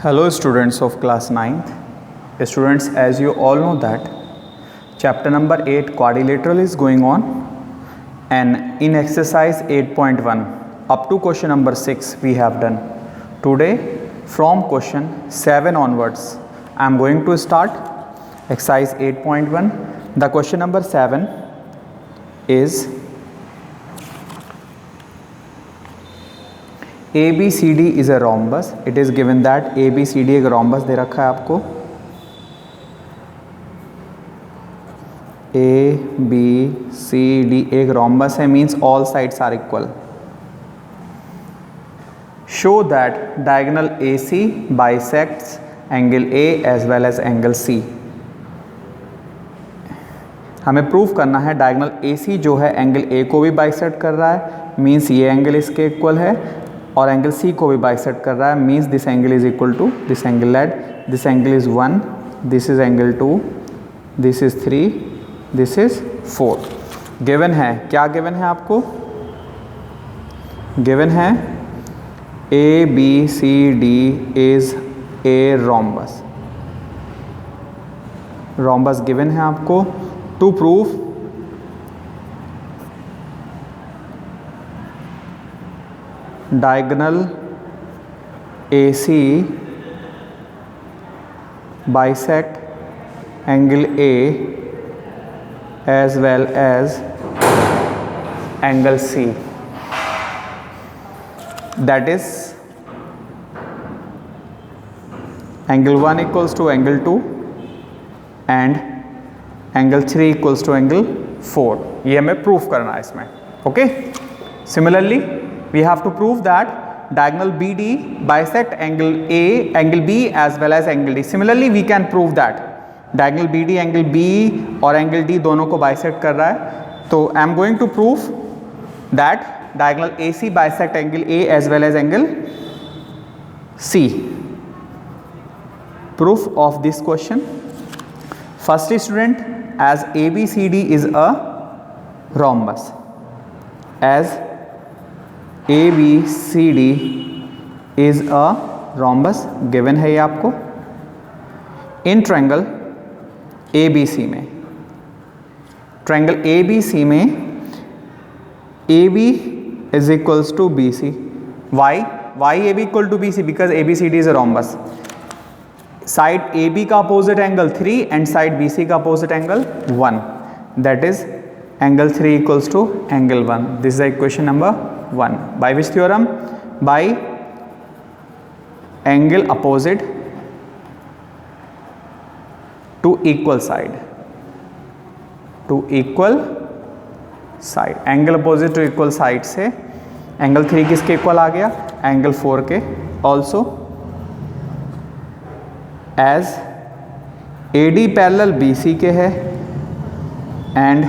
Hello students of class 9th. Students, as you all know that chapter number 8 quadrilateral is going on, and in exercise 8.1 up to question number 6 we have done. Today from question 7 onwards I am going to start exercise 8.1. The question number 7 is ABCD is a rhombus. It is given that ABCD एक rhombus दे रखा है आपको. ABCD एक rhombus है, means all sides are equal. Show that diagonal AC bisects angle A as well as angle C. हमें prove करना है diagonal AC जो है एंगल A को भी बाइसेक्ट कर रहा है, मीन्स ये एंगल इसके इक्वल है, और एंगल C को भी बाइसेक्ट कर रहा है, means this angle is equal to this angle at this angle is 1, this is angle 2, this is 3, this is 4. Given है, क्या गिवन है आपको? गिवन है ABCD is a rhombus. Rhombus given है आपको. To prove diagonal AC bisect angle A as well as angle C, that is angle 1 equals to angle 2 and angle 3 equals to angle 4. ये हमें proof करना है इसमें. Okay, similarly we have to prove that diagonal BD bisect angle A, angle B as well as angle D. Similarly we can prove that diagonal BD angle B और angle D दोनों को bisect कर रहा है. तो I am going to prove that diagonal AC bisect angle A as well as angle C. Proof of this question. First student, as ABCD is a rhombus, as ABCD is a rhombus given है ये आपको. इन triangle ABC में, triangle ABC में AB is equals to BC. Why AB equal to BC? Because ABCD is a rhombus. Side AB का opposite angle 3 and side BC का opposite angle 1, that is angle 3 equals to angle 1. This is the equation number 1. By which theorem? By angle opposite to equal side. To equal side. Angle opposite to equal side से angle 3 किसके equal आ गया? angle 4 के. Also as AD parallel BC के है and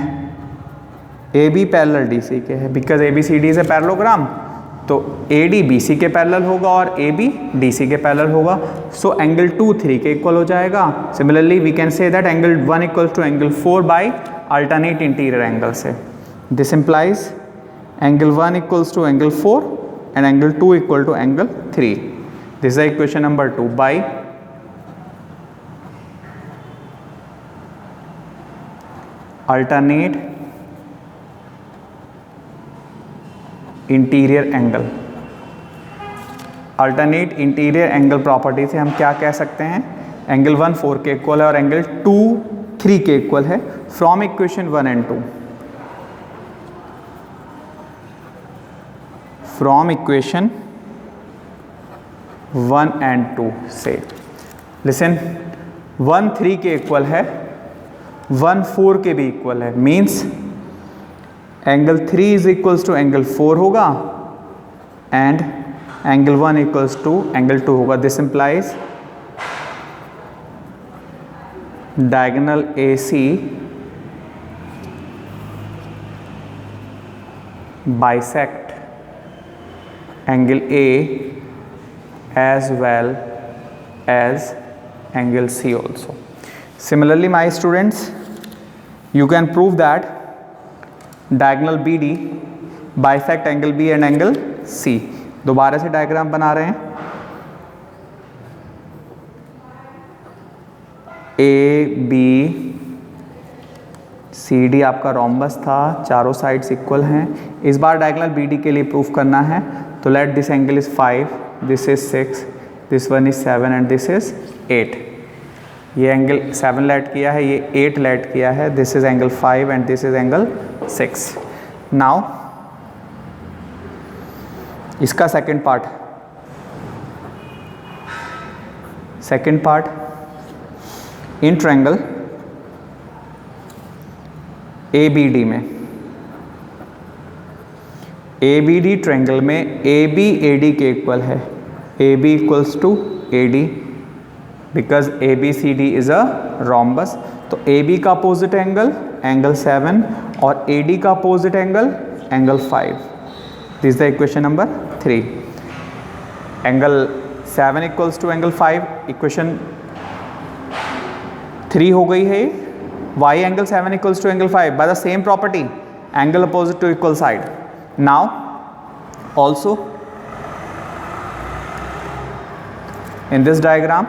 AB parallel DC के है. Because ABCD is a parallelogram, तो AD BC के पैरेलल होगा और AB DC के पैरेलल होगा. सो एंगल 2 3 के इक्वल हो जाएगा. Similarly we can say that angle 1 equal to angle 4 by alternate interior angle से. This implies angle 1 equals to angle 4 and angle 2 equal to angle 3. This is equation number 2. By alternate interior angle. Alternate interior angle property से हम क्या कह सकते हैं? Angle 1 4 के equal है और एंगल 2 3 के इक्वल है. From equation 1 and 2, from equation 1 and 2 से लिसन, 1 3 के इक्वल है, 1 4 के भी इक्वल है, means angle 3 is equals to angle 4 होगा and angle 1 equals to angle 2 होगा. This implies diagonal AC bisect angle A as well as angle C also. Similarly my students, you can prove that diagonal BD bisect angle B and angle C. दोबारा से diagram बना रहे हैं. ABCD आपका rhombus था, चारों sides equal हैं। इस बार डायगोनल BD के लिए प्रूफ करना है, तो let this angle is 5, this is 6, this one is 7 and this is 8। ये एंगल 7 लेट किया है, ये 8 लेट किया है, this is angle 5 and this is angle 6। Now इसका second part in triangle ABD में, ABD ट्रायंगल में AB AD के इक्वल है, AB equals to AD because ABCD is a rhombus. तो AB का अपोजिट एंगल 7 और AD का opposite angle 5। This is the equation number 3। Angle 7 equals to angle 5, equation 3 हो गई है। y angle 7 equals to angle 5 by the same property, angle opposite to equal side. Now also in this diagram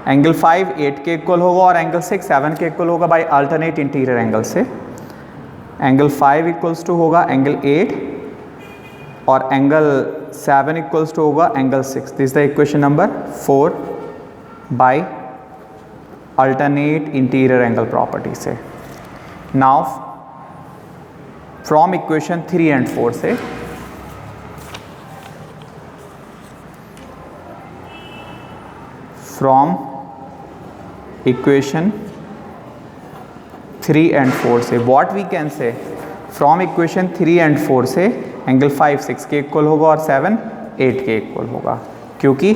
angle 5 8 के equal होगा और angle 6 7 के equal होगा by alternate interior angle से। Angle 5 equals to होगा एंगल 8 और angle 7 equals to होगा angle 6। This is the equation number 4 by alternate interior angle property से। नाउ फ्रॉम इक्वेशन 3 एंड 4 से फ्रॉम इक्वेशन 3 एंड 4 से what we can say, from equation 3 and 4 से angle 5 6 के equal होगा और 7 8 के इक्वल होगा, क्योंकि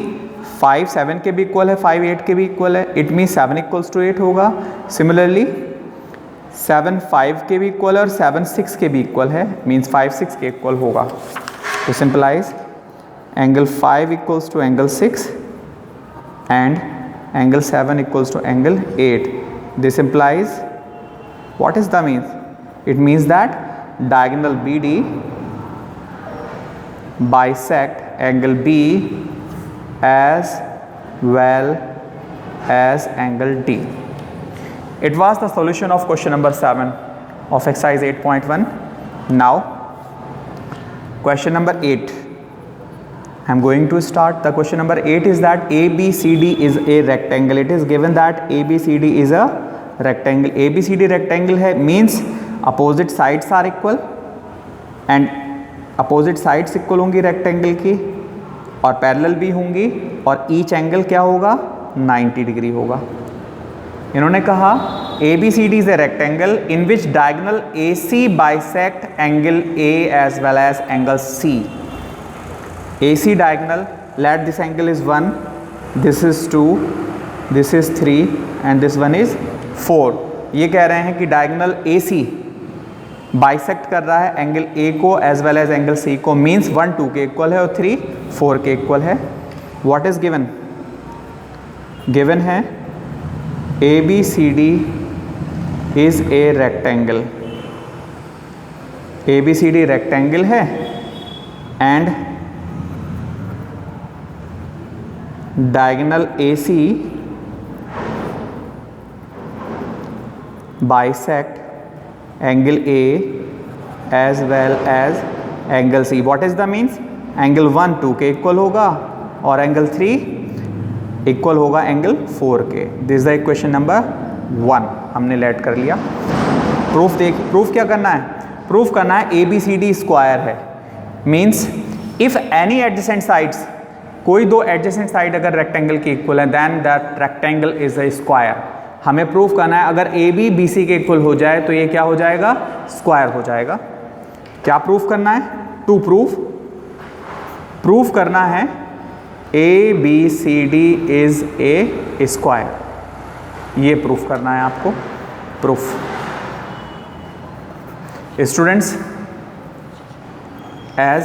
5 7 के भी इक्वल है, 5 8 के भी इक्वल है, इट मीन 7 इक्वल्स टू 8 होगा। सिमिलरली 7 5 के भी इक्वल है और 7 6 के भी इक्वल है, मीन्स 5 6 के इक्वल होगा। तो simplify angle 5 equals to angle 6 and angle 7 equals to angle 8. This implies, what is the means? It means that diagonal BD bisect angle B as well as angle D. It was the solution of question number 7 of exercise 8.1. Now question number 8. I am going to start. The question number 8 is that ABCD is a rectangle. It is given that ABCD is a rectangle. ABCD rectangle है, means opposite sides are equal and opposite sides equal होंगी rectangle की और parallel भी होंगी और each angle क्या होगा 90 degree होगा। इन्होंने कहा ABCD is a rectangle in which diagonal AC bisect angle A as well as angle C. AC diagonal, let this angle is 1, this is 2, this is 3 and this one is 4. ये कह रहे हैं कि diagonal AC bisect कर रहा है angle A को as well as angle C को, मीन्स 1 2 के इक्वल है और 3 4 के इक्वल है। What is given? गिवन है ABCD is a rectangle. ABCD rectangle है and diagonal AC bisect angle A as well as angle C. What is the means? Angle 1 2 के equal होगा और एंगल 3 इक्वल होगा एंगल 4 के। This is the equation number 1 हमने let कर लिया। Proof क्या करना है? प्रूफ करना है ABCD स्क्वायर है, means if any adjacent sides, कोई दो एडजेसेंट साइड अगर रेक्टेंगल की इक्वल है then that rectangle is a square. हमें प्रूफ करना है अगर AB BC के इक्वल हो जाए तो ये क्या हो जाएगा? स्क्वायर हो जाएगा। क्या प्रूफ करना है? टू प्रूफ करना है ABCD इज ए स्क्वायर, ये प्रूफ करना है आपको। Proof students, as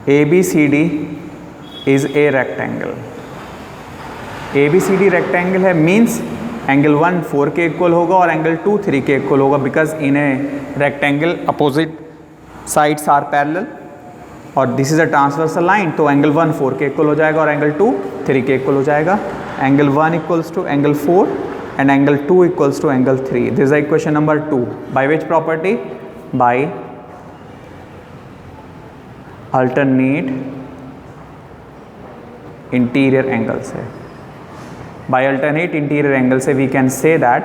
ABCD is a rectangle, ABCD rectangle है, मीन्स एंगल 1 4 के इक्वल होगा और एंगल 2 3 के इक्वल होगा, because in a rectangle opposite sides are parallel और this is a transversal line, तो एंगल 1 4 के इक्वल हो जाएगा और एंगल 2 3 के इक्वल हो जाएगा, angle 1 equals to angle 4 and angle 2 equals to angle 3. This is equation number 2. By which property? By alternate interior angle से. बाय अल्टरनेट इंटीरियर एंगल से we can say that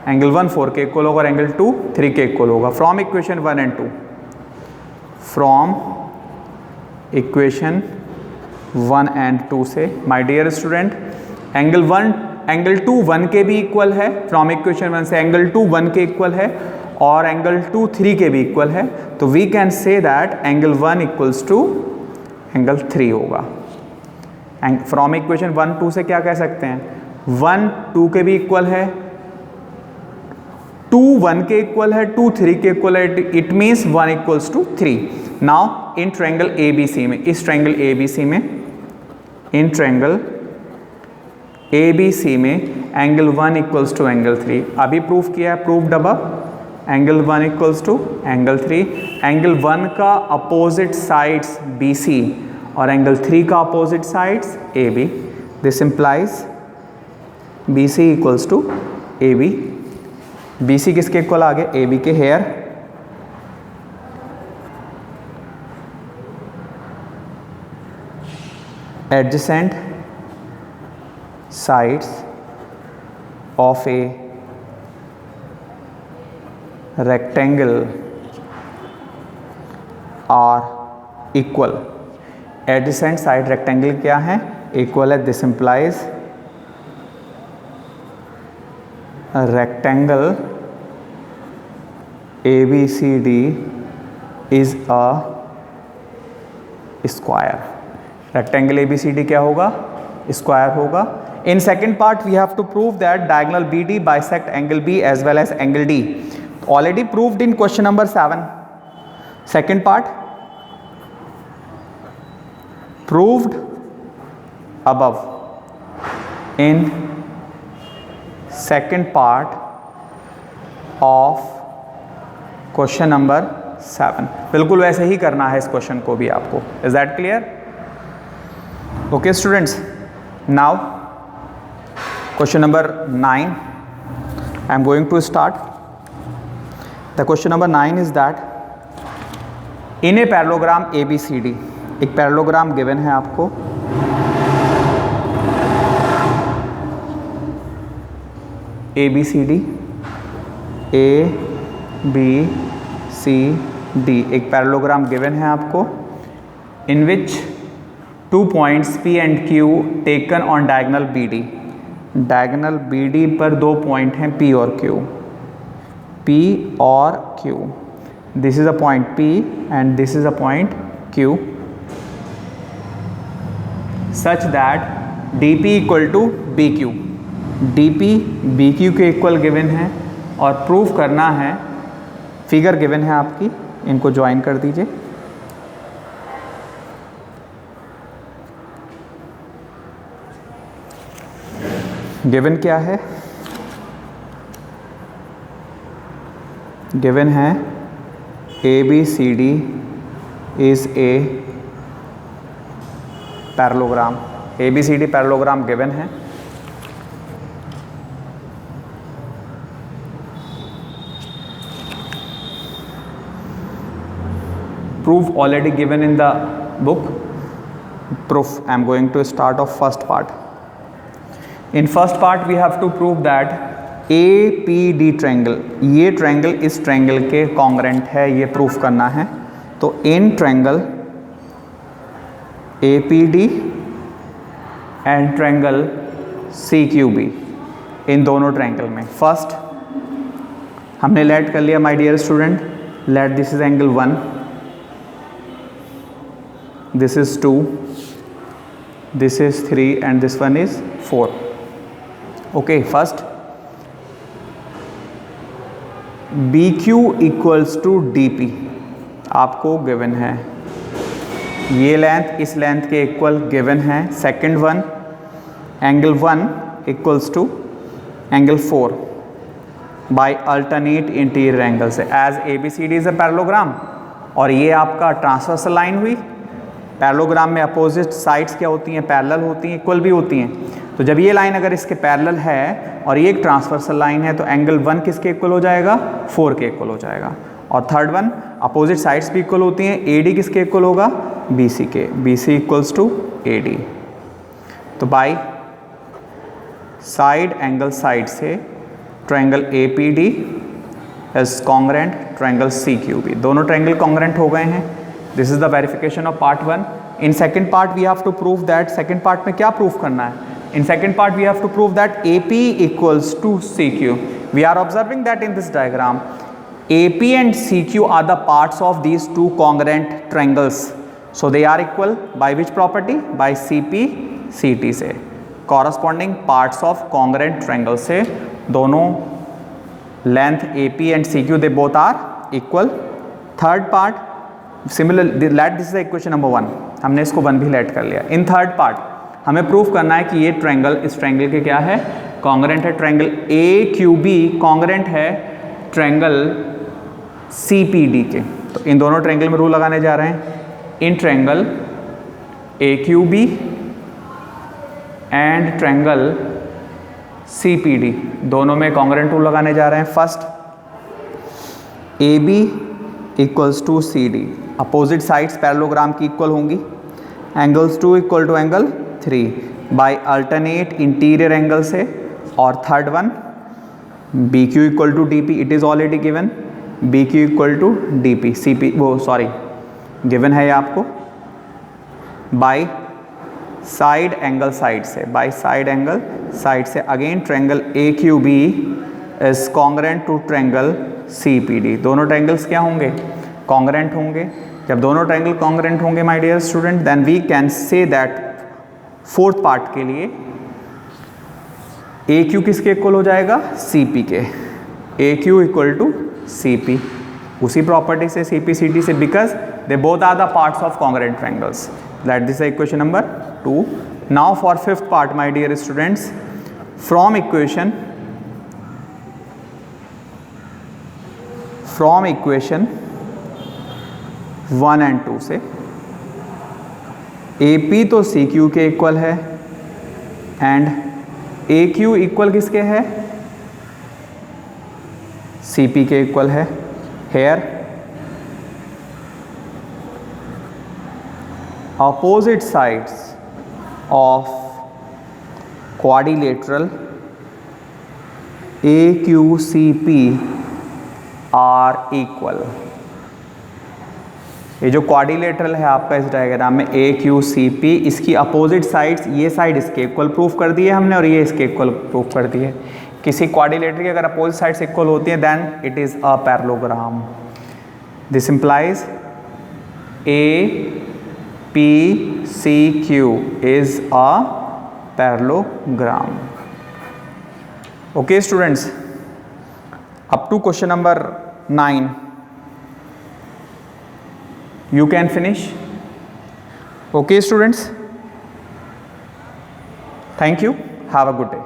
angle 1 4 के equal होगा और angle 2 3 के equal होगा. From equation 1 and 2, from equation 1 and 2 से my dear student, angle 2 1 के भी इक्वल है. फ्रॉम इक्वेशन 1 से एंगल 2 1 के इक्वल है और एंगल 2 3 के भी इक्वल है. तो we can say that angle 1 equals to angle 3 होगा. फ्रॉम इक्वेशन 1 2 से क्या कह सकते हैं? 1 2 के भी इक्वल है, 2 1 के इक्वल है, 2 3 के इक्वल है. It means 1 equals to 3. Now in triangle ABC में, इस ट्रायंगल ABC में, इन ट्रायंगल ABC में एंगल 1 इक्वल्स टू एंगल 3. अभी प्रूफ किया है, proofed above. Angle 1 equals to angle 3. Angle 1 का अपोजिट साइड्स BC और एंगल 3 का opposite sides AB. This implies BC equals to AB. BC किसके equal आ गए? AB के. Here adjacent sides of A rectangle are equal. Adjacent side rectangle क्या है? Equal है. This implies a rectangle ABCD is a square. Rectangle ABCD क्या होगा? Square होगा. In second part we have to prove that diagonal BD bisect angle B as well as angle D. Already proved in question number 7. Second part proved above in second part of question number 7. बिल्कुल वैसे ही करना है इस question को भी आपको. Is that clear? Okay students, now question number 9 I am going to start. The question number 9 is that in a parallelogram ABCD, एक parallelogram given है आपको. ABCD ABCD एक पैरेललोग्राम गिवन है आपको, in which 2 points P and Q taken on diagonal BD. Diagonal BD पर 2 point हैं P और Q. P और Q. This is a point P and this is a point Q. Such that DP equal to BQ. DP BQ के equal given है और proof करना है. Figure given है आपकी, इनको ज्वाइन कर दीजिए. गिवन क्या है? गिवन है ABCD is a parallelogram. ABCD parallelogram given है. Proof already given in the book. Proof I am going to start of first part. In first part we have to prove that APD triangle, ये triangle इस triangle के congruent है, ये proof करना है. तो in triangle APD and triangle CQB, इन दोनों ट्रायंगल में फर्स्ट हमने लेट कर लिया my dear student. Let this is angle 1, this is 2, this is 3 and this one is 4. Okay, first BQ equals to DP आपको गिवन है. ये length इस लेंथ के इक्वल गिवन है. Second one angle 1 equals to angle 4 by alternate interior angle से. As ABCD is a parallelogram और ये आपका ट्रांसवर्सल लाइन हुई. पैरेललोग्राम में अपोजिट साइड्स क्या होती हैं, पैरेलल होती हैं, इक्वल भी होती हैं। तो जब ये लाइन अगर इसके पैरेलल है और ये एक ट्रांसवर्सल लाइन है तो एंगल 1 किसके इक्वल हो जाएगा, 4 के इक्वल हो जाएगा। और थर्ड वन, अपोजिट साइड्स भी इक्वल होती हैं, AD किसके इक्वल होगा, BC के, BC इक्वल्स टू AD। तो बाई साइड एंगल साइड से triangle APD is congruent triangle CQB, दोनों ट्रायंगल कॉन्ग्रेंट हो गए हैं। This is the verification of part 1। In second part we have to prove that, second part में क्या prove करना है, in second part we have to prove that AP equals to CQ। We are observing that in this diagram AP and CQ are the parts of these two congruent triangles, so they are equal by which property, by CP CT से, corresponding parts of congruent triangle से दोनों length AP and CQ they both are equal। third part similarly let this is the equation number 1, हमने इसको 1 भी late कर लिया। In third part हमें proof करना है कि ये ट्रायंगल इस ट्रायंगल के क्या है, कॉन्ग्रेंट है। ट्रायंगल AQB कॉन्ग्रेंट है ट्रायंगल CPD के। तो इन दोनों ट्रायंगल में रूल लगाने जा रहे हैं, in triangle AQB and triangle CPD दोनों में कॉन्ग्रेंट रूल लगाने जा रहे हैं। First, AB equals to CD, opposite sides parallelogram की इक्वल होंगी, angles 2 equal to angle 3 by alternate interior angle से। और third one, BQ equal to DP, it is already given, BQ equal to DP, CP वो sorry given है ये आपको, by side angle side से, by side angle side से। Again triangle AQB is congruent to triangle CPD, दोनों triangles क्या होंगे, congruent होंगे। जब दोनों ट्रायंगल कॉन्ग्रेंट होंगे my dear student, then we can say that fourth part के लिए AQ किसके इक्वल हो जाएगा, CP के, AQ इक्वल टू CP, उसी प्रॉपर्टी से CP CT से, because they both are the parts of congruent triangles. That this equation number 2। Now for fifth part my dear students, from equation 1 and 2 से AP तो CQ के equal है and AQ equal किसके है, CP के equal है। Here opposite sides of quadrilateral AQCP are equal। ये जो क्वाड्रिलेटरल है आपका इस डायग्राम में AQCP, इसकी अपोजिट साइड्स, ये साइड इसके इक्वल प्रूफ कर दी है हमने और ये इसके इक्वल प्रूफ कर दी है। किसी क्वाड्रिलेटर की अगर अपोजिट साइड्स इक्वल होती हैं then it is a parallelogram. This implies APCQ is a parallelogram. Okay students, up to question number 9 you can finish। okay students, thank you, have a good day।